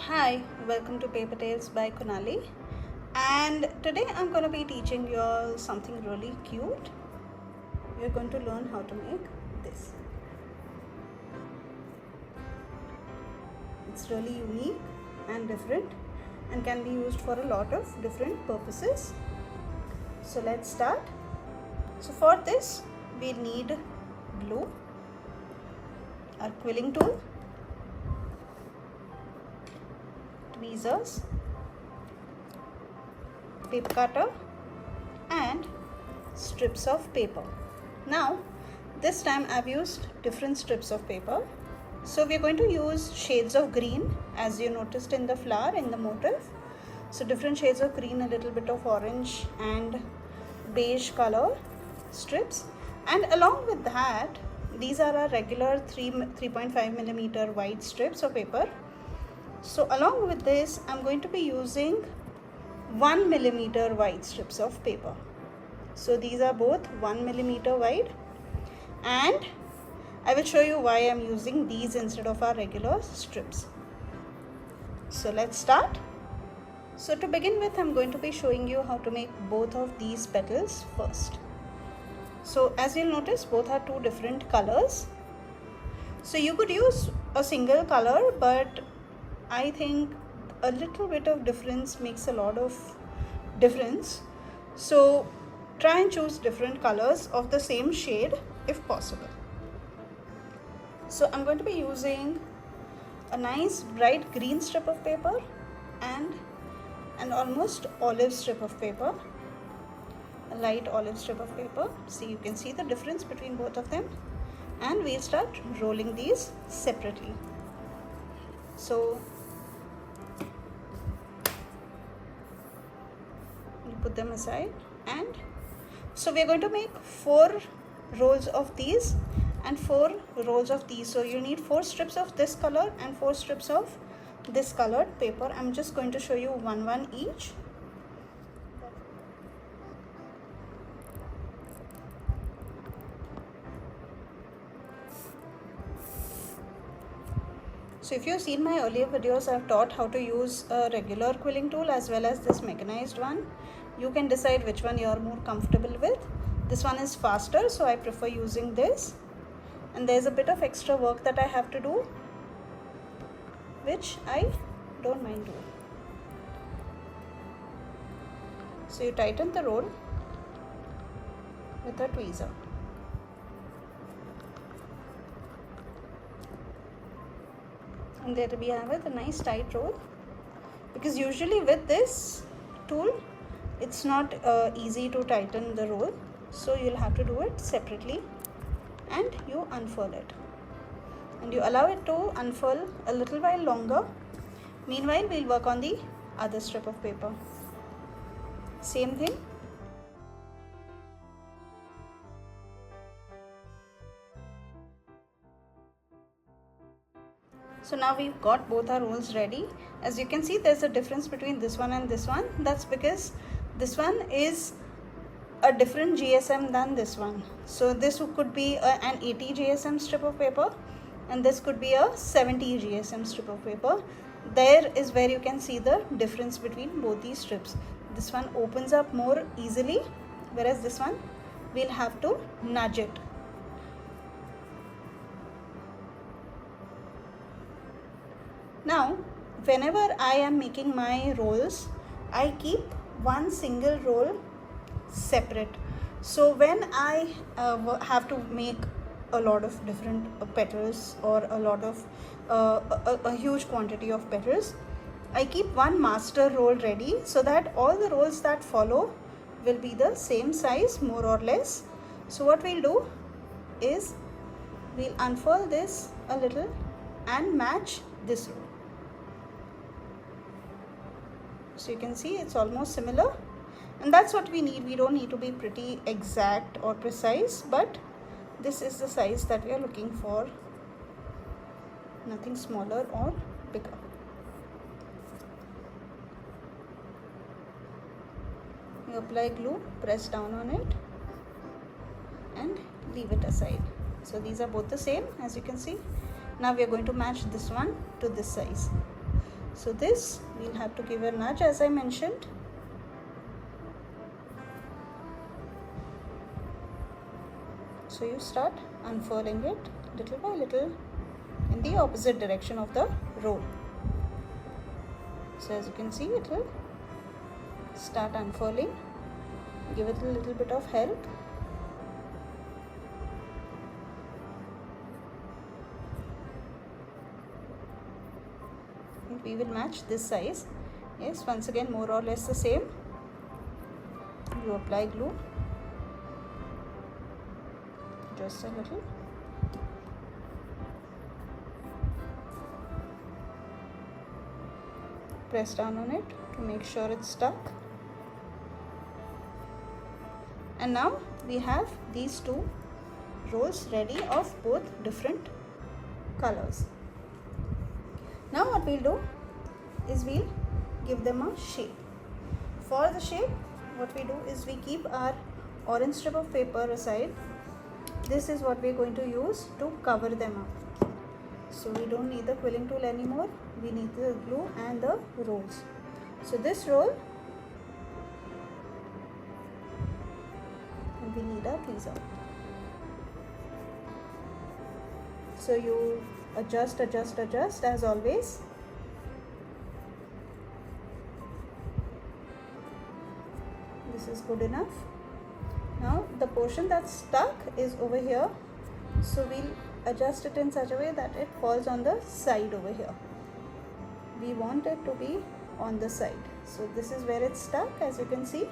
Hi, welcome to Papertales by Kunali, and today I'm going to be teaching you all something really cute. You're going to learn how to make this. It's really unique and different and can be used for a lot of different purposes. So let's start. So for this we need glue, our quilling tool, tweezers, paper cutter and strips of paper. Now this time I've used different strips of paper. So we're going to use shades of green, as you noticed in the flower, in the motif. So different shades of green, a little bit of orange and beige color strips, and along with that these are our regular 3.5 millimeter wide strips of paper. So along with this I'm going to be using 1 millimeter wide strips of paper. So these are both 1 millimeter wide, and I will show you why I'm using these instead of our regular strips. So let's start. So to begin with, I'm going to be showing you how to make both of these petals first. So as you'll notice, both are two different colors. So you could use a single color, but I think a little bit of difference makes a lot of difference. So try and choose different colors of the same shade if possible. So I'm going to be using a nice bright green strip of paper and an almost olive strip of paper, a light olive strip of paper. So you can see the difference between both of them, and we'll start rolling these separately. So you put them aside, and so we're going to make 4 rolls of these and 4 rolls of these. So you need 4 strips of this color and 4 strips of this colored paper. I'm just going to show you one each. So if you've seen my earlier videos, I've taught how to use a regular quilling tool as well as this mechanized one. You can decide which one you're more comfortable with. This one is faster, so I prefer using this. And there's a bit of extra work that I have to do, which I don't mind doing. So you tighten the roll with a tweezer. And there we have it, a nice tight roll, because usually with this tool it's not easy to tighten the roll, so you'll have to do it separately, and you unfurl it and you allow it to unfurl a little while longer. Meanwhile we'll work on the other strip of paper. Same thing. So now we've got both our rolls ready. As you can see, there's a difference between this one and this one. That's because this one is a different GSM than this one. So this could be an 80 GSM strip of paper, and this could be a 70 GSM strip of paper. There is where you can see the difference between both these strips. This one opens up more easily, whereas this one we'll have to nudge it. Now whenever I am making my rolls, I keep one single roll separate. So when I have to make a lot of different petals or a lot of a huge quantity of petals, I keep one master roll ready, so that all the rolls that follow will be the same size more or less. So what we'll do is we'll unfurl this a little and match this roll. So you can see it's almost similar, and that's what we need. We don't need to be pretty exact or precise, but this is the size that we are looking for, nothing smaller or bigger. You apply glue, press down on it and leave it aside. So these are both the same, as you can see. Now we are going to match this one to this size. So this we'll have to give a nudge, as I mentioned. So you start unfurling it little by little in the opposite direction of the roll. So as you can see, it will start unfurling. Give it a little bit of help. And we will match this size. Yes, once again more or less the same. You apply glue just a little. Press down on it to make sure it's stuck. And now we have these two rolls ready of both different colors. Now what we'll do is we'll give them a shape. For the shape, what we do is we keep our orange strip of paper aside. This is what we're going to use to cover them up. So we don't need the quilling tool anymore. We need the glue and the rolls. So this roll, and we need a tweezer. So you adjust as always. This is good enough. Now the portion that's stuck is over here, so we'll adjust it in such a way that it falls on the side over here. We want it to be on the side. So this is where it's stuck, as you can see.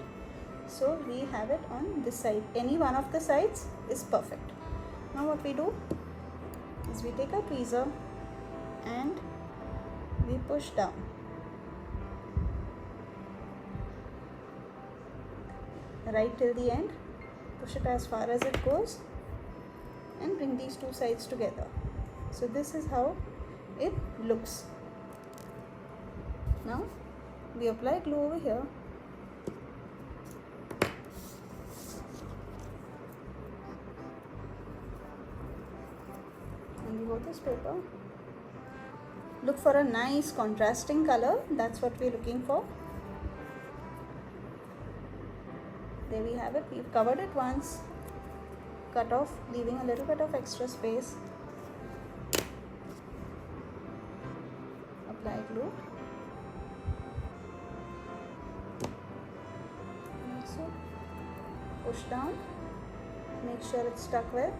So we have it on this side. Any one of the sides is perfect. Now what we do is we take a tweezer and we push down. Right till the end. Push it as far as it goes and bring these two sides together. So this is how it looks. Now we apply glue over here. And we got this paper. Look for a nice contrasting color. That's what we're looking for. There we have it. We've covered it once. Cut off, leaving a little bit of extra space. Apply glue. Also push down. Make sure it's stuck well.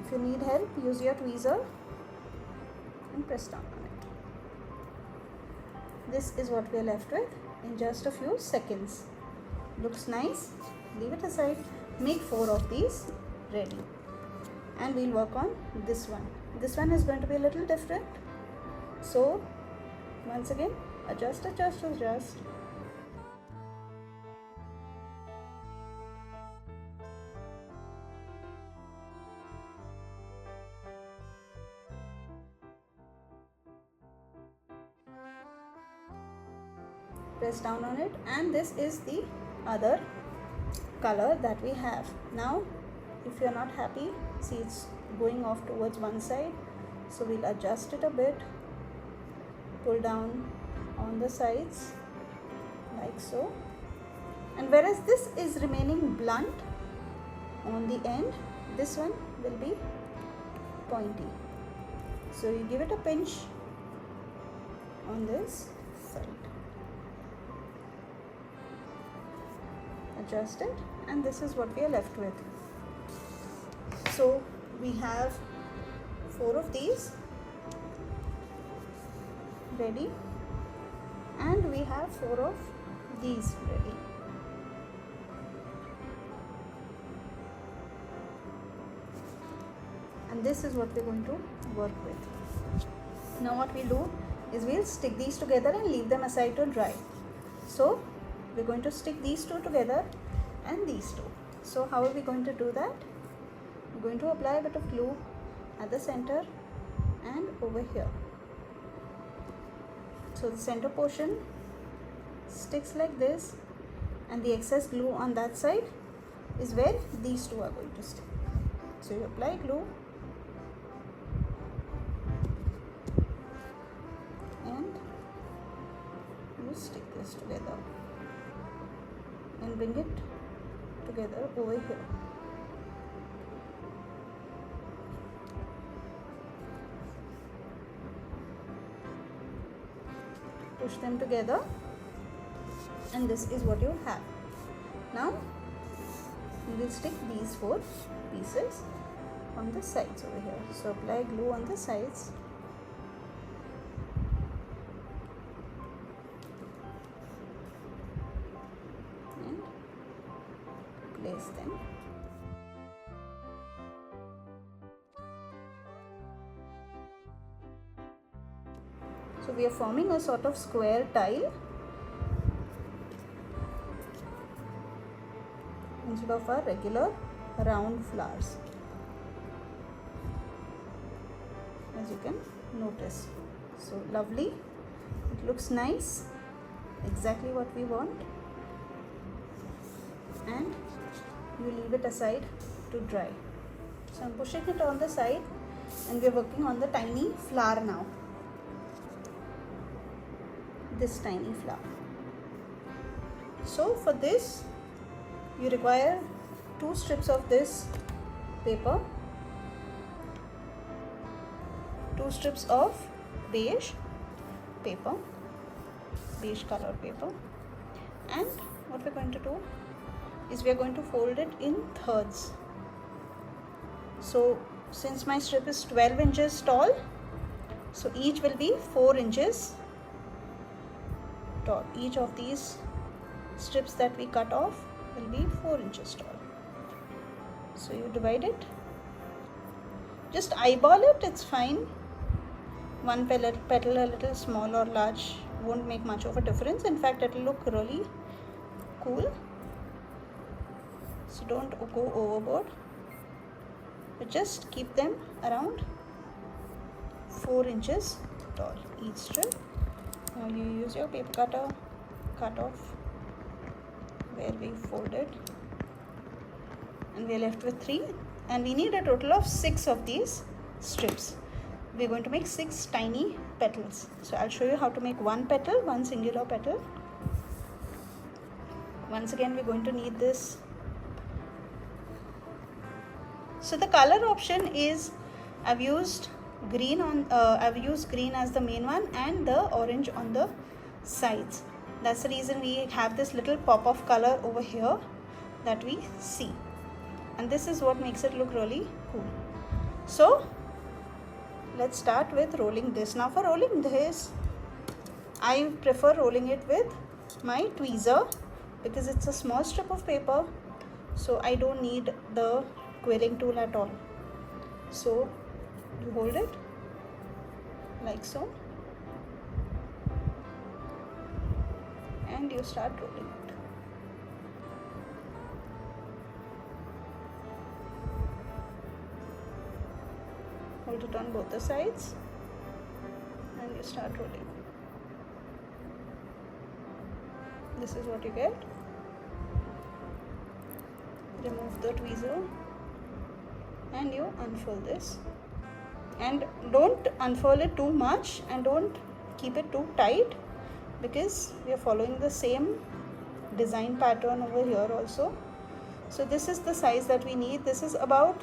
If you need help, use your tweezer and press down on it. This is what we are left with in just a few seconds. Looks nice. Leave it aside. Make 4 of these ready. And we'll work on this one. This one is going to be a little different. So once again, adjust. Press down on it, and this is the other color that we have. Now if you are not happy, see it's going off towards one side, so we'll adjust it a bit, pull down on the sides like so, and whereas this is remaining blunt on the end, this one will be pointy. So you give it a pinch on this side. Adjust it, and this is what we are left with. So we have 4 of these ready, and we have 4 of these ready. And this is what we're going to work with. Now what we'll do is we'll stick these together and leave them aside to dry. So we're going to stick these two together and these two. So how are we going to do that? We're going to apply a bit of glue at the center and over here. So the center portion sticks like this, and the excess glue on that side is where these two are going to stick. So you apply glue together and bring it together over here. Push them together and this is what you have. Now we will stick these 4 pieces on the sides over here. So apply glue on the sides. And place them. So we are forming a sort of square tile instead of our regular round flowers, as you can notice. So lovely, it looks nice, exactly what we want, and you leave it aside to dry. So I'm pushing it on the side and we're working on the tiny flower now. This tiny flower. So for this you require 2 strips of this paper, 2 strips of beige paper, beige colored paper, and what we're going to do is we're going to fold it in thirds. So since my strip is 12 inches tall, so each will be 4 inches tall. Each of these strips that we cut off will be 4 inches tall. So you divide it, just eyeball it, it's fine. One petal a little small or large won't make much of a difference. In fact, it will look really cool. So don't go overboard, but just keep them around 4 inches tall each strip. Now you use your paper cutter, cut off where we folded, and we are left with 3, and we need a total of 6 of these strips. We are going to make 6 tiny petals. So I'll show you how to make one petal, one singular petal. Once again we're going to need this. So the color option is I've used green as the main one and the orange on the sides. That's the reason we have this little pop of color over here that we see, and this is what makes it look really cool. So let's start with rolling this. Now for rolling this, I prefer rolling it with my tweezer because it's a small strip of paper, so I don't need the quilling tool at all. So you hold it like so and you start rolling it. Hold it on both the sides and you start rolling. This is what you get. Remove the tweezer and you unfurl this, and don't unfurl it too much and don't keep it too tight because we are following the same design pattern over here also. So this is the size that we need. This is about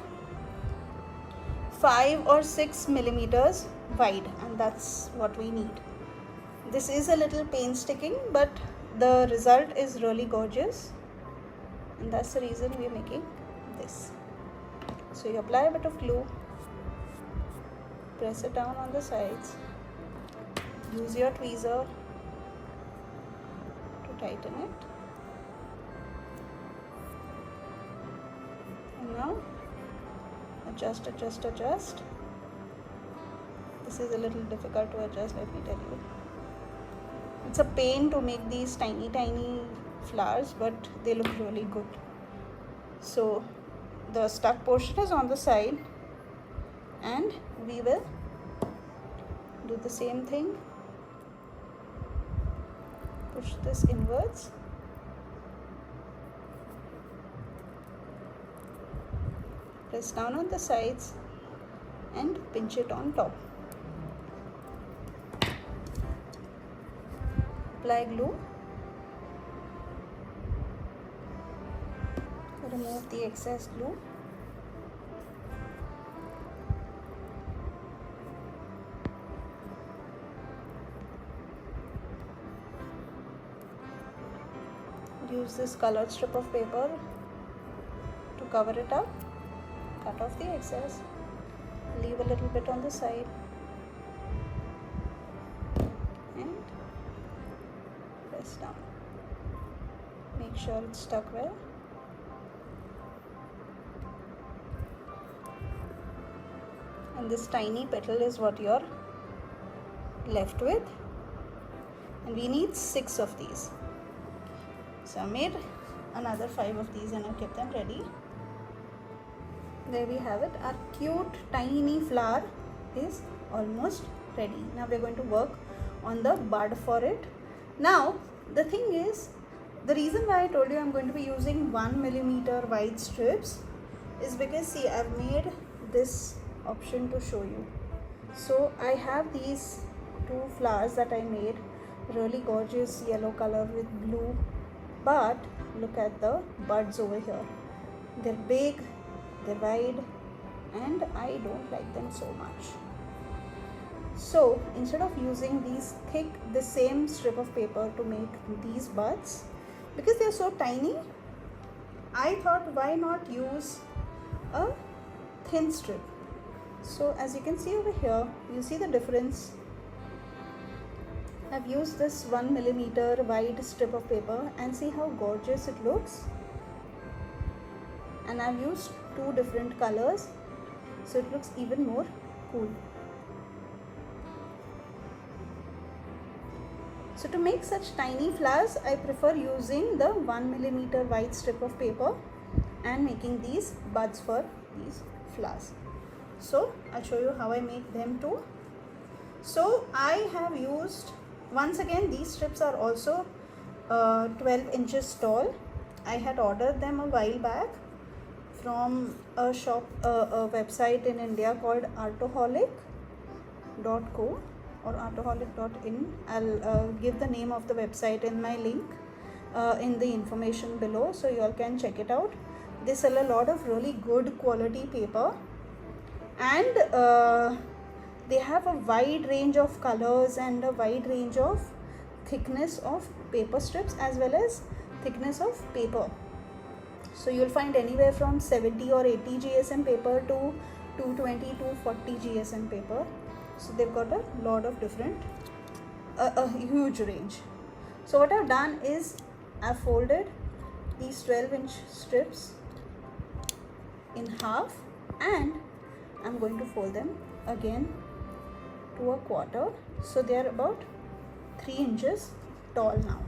5 or 6 millimeters wide, and that's what we need. This is a little painstaking, but the result is really gorgeous, and that's the reason we are making this. So you apply a bit of glue, press it down on the sides, use your tweezer to tighten it, and now adjust. This is a little difficult to adjust, let me tell you. It's a pain to make these tiny flowers, but they look really good. So the stuck portion is on the side, and we will do the same thing. Push this inwards, press down on the sides and pinch it on top. Apply glue remove the excess glue. Use this colored strip of paper to cover it up. Cut off the excess. Leave a little bit on the side. And press down. Make sure it's stuck well. And this tiny petal is what you're left with. And we need 6 of these. So I made another 5 of these and I kept them ready. There we have it. Our cute tiny flower is almost ready. Now we're going to work on the bud for it. Now the thing is, the reason why I told you I'm going to be using 1mm wide strips is because see, I've made this option to show you. So I have these 2 flowers that I made, really gorgeous yellow color with blue, but look at the buds over here. They're big, they're wide, and I don't like them so much. So instead of using the same strip of paper to make these buds, because they're so tiny, I thought why not use a thin strip. So as you can see over here, you see the difference. I've used this 1mm wide strip of paper and see how gorgeous it looks. And I've used 2 different colors, so it looks even more cool. So to make such tiny flowers, I prefer using the 1mm wide strip of paper and making these buds for these flowers. So I'll show you how I make them too. So I have used, once again, these strips are also 12 inches tall. I had ordered them a while back from a shop, a website in India called artoholic.co or artoholic.in. I'll give the name of the website in my link in the information below, so you all can check it out. They sell a lot of really good quality paper, and they have a wide range of colors and a wide range of thickness of paper strips as well as thickness of paper. So you'll find anywhere from 70 or 80 GSM paper to 220 to 40 GSM paper. So they've got a lot of different, a huge range. So what I've done is I've folded these 12-inch strips in half, and I'm going to fold them again to a quarter. So they are about 3 inches tall now.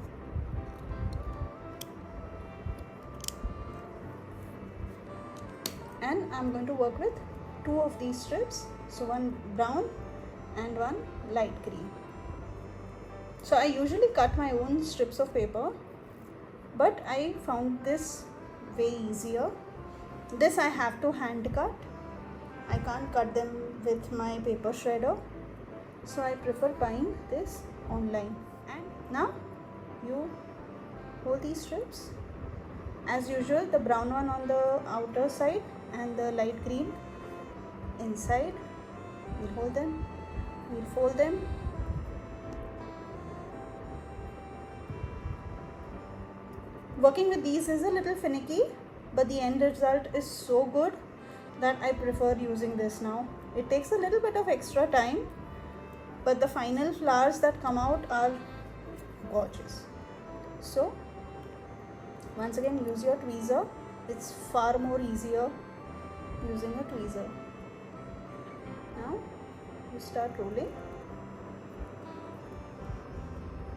And I'm going to work with 2 of these strips, so one brown and one light green. So I usually cut my own strips of paper, but I found this way easier. This I have to hand cut. I can't cut them with my paper shredder, so I prefer buying this online. And now you hold these strips as usual, the brown one on the outer side and the light green inside. We'll hold them, we'll fold them. Working with these is a little finicky, but the end result is so good that I prefer using this now. It takes a little bit of extra time, but the final flowers that come out are gorgeous. So once again, use your tweezer. It's far more easier using a tweezer. Now you start rolling.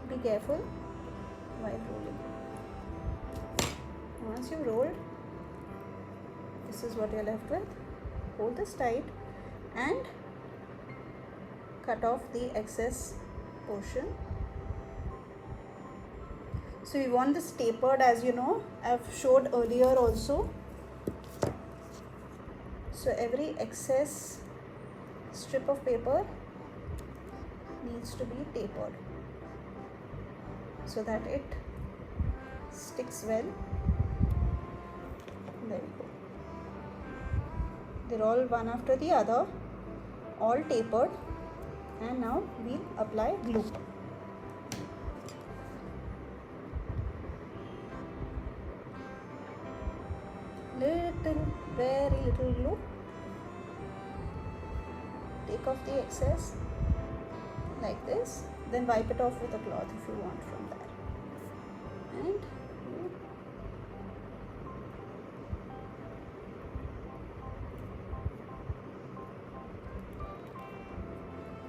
Be careful while rolling. Once you've rolled, this is what you're left with. Hold this tight and cut off the excess portion. So we want this tapered, as you know, I've showed earlier also. So every excess strip of paper needs to be tapered so that it sticks well. They're all one after the other, all tapered, and now we'll apply glue. Very little glue. Take off the excess like this, then wipe it off with a cloth if you want from there. And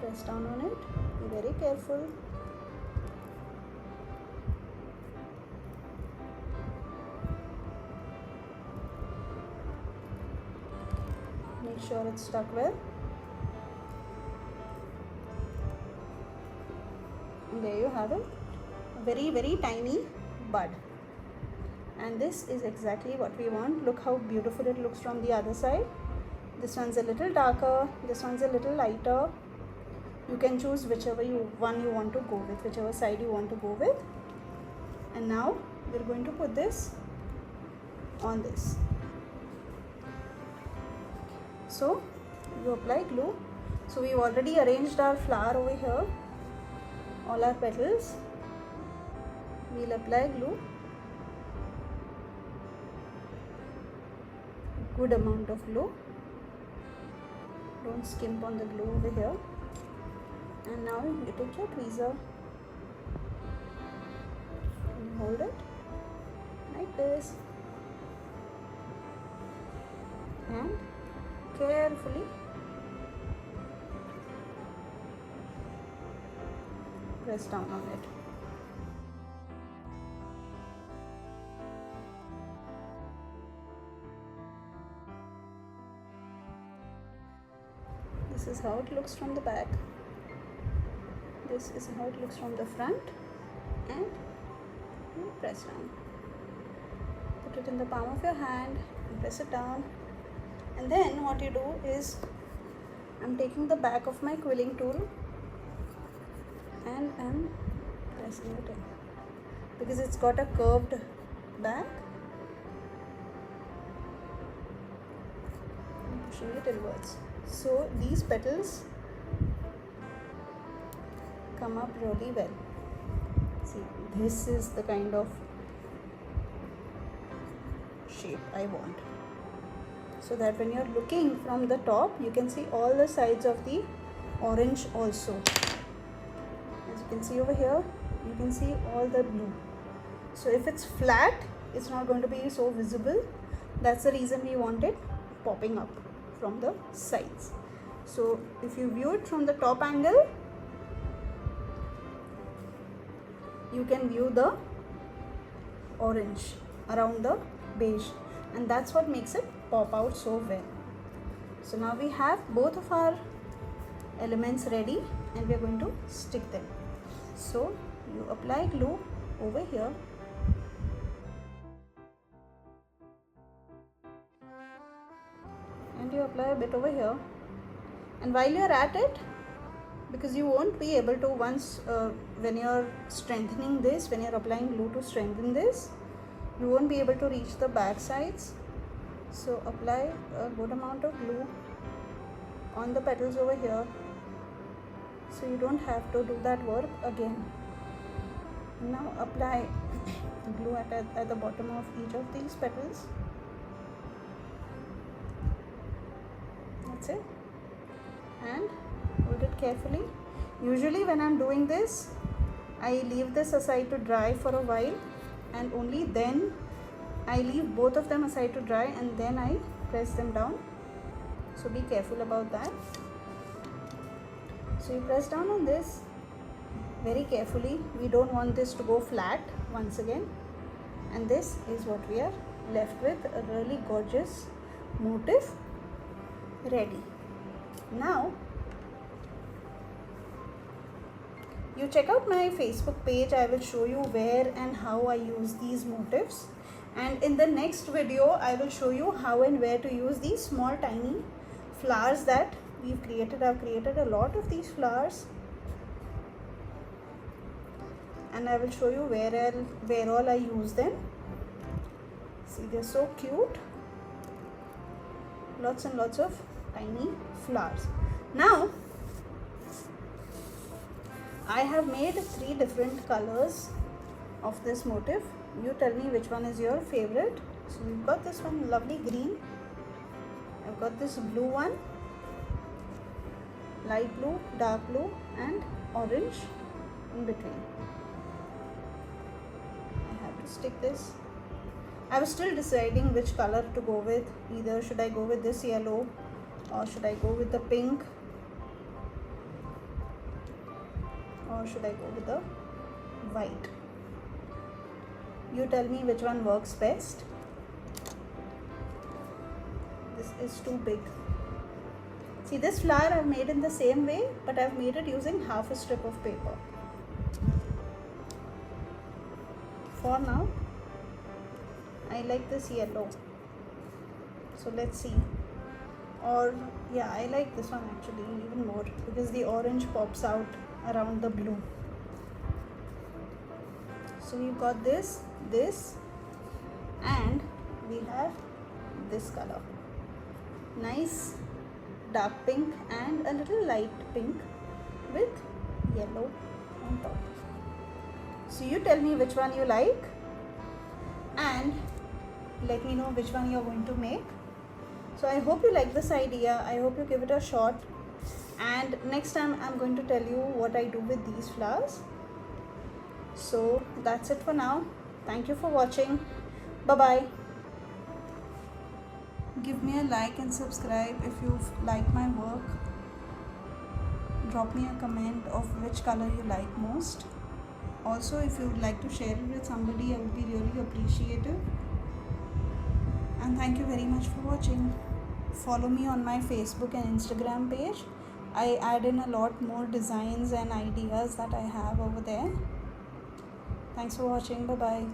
press down on it. Be very careful. Make sure it's stuck well. And there you have it, a very tiny bud. And this is exactly what we want. Look how beautiful it looks from the other side. This one's a little darker, this one's a little lighter. You can choose whichever one you want to go with, whichever side you want to go with. And now we're going to put this on this. So you apply glue. So we've already arranged our flower over here, all our petals. We'll apply glue, good amount of glue. Don't skimp on the glue over here. And now you take your tweezer and hold it like this, and carefully press down on it. This is how it looks from the back. This is how it looks from the front, and you press down. Put it in the palm of your hand and press it down. And then what you do is, I'm taking the back of my quilling tool and I'm pressing it in, because it's got a curved back. I'm pushing it inwards. So these petals come up really well. See, this is the kind of shape I want, so that when you're looking from the top, you can see all the sides of the orange also. As you can see over here, you can see all the blue. So if it's flat, it's not going to be so visible. That's the reason we want it popping up from the sides. So if you view it from the top angle, you can view the orange around the beige, and that's what makes it pop out so well. So now we have both of our elements ready, and we are going to stick them. So you apply glue over here, and you apply a bit over here. And while you're at it, because you won't be able to, once when you're strengthening this, when you're applying glue to strengthen this, you won't be able to reach the back sides. So apply a good amount of glue on the petals over here, so you don't have to do that work again. Now apply glue at the bottom of each of these petals. That's it, and hold it carefully. Usually when I'm doing this, I leave this aside to dry for a while, and only then I leave both of them aside to dry, and then I press them down. So be careful about that. So you press down on this very carefully. We don't want this to go flat once again. And this is what we are left with, a really gorgeous motif ready. Now you check out my Facebook page. I will show you where and how I use these motifs, and in the next video I will show you how and where to use these small tiny flowers that we've created. I've created a lot of these flowers, and I will show you where all I use them. See, they're so cute. lots and lots of tiny flowers. Now I have made 3 different colors of this motif. You tell me which one is your favorite. So we've got this one, lovely green. I've got this blue one, light blue, dark blue, and orange in between. I have to stick this. I was still deciding which color to go with. Either should I go with this yellow or should I go with the pink, or should I go with the white? You tell me which one works best. This is too big. See, this flower I've made in the same way, but I've made it using half a strip of paper. For now, I like this yellow. So let's see. Or yeah, I like this one actually even more because the orange pops out around the blue. So we've got this, and we have this color. Nice dark pink and a little light pink with yellow on top. So you tell me which one you like and let me know which one you're going to make. So I hope you like this idea. I hope you give it a shot, and next time I'm going to tell you what I do with these flowers. So that's it for now. Thank you for watching. Bye bye. Give me a like and subscribe if you've liked my work. Drop me a comment of which color you like most. Also, if you would like to share it with somebody, I would be really appreciative. And thank you very much for watching. Follow me on my Facebook and Instagram page. I add in a lot more designs and ideas that I have over there. Thanks for watching. Bye bye.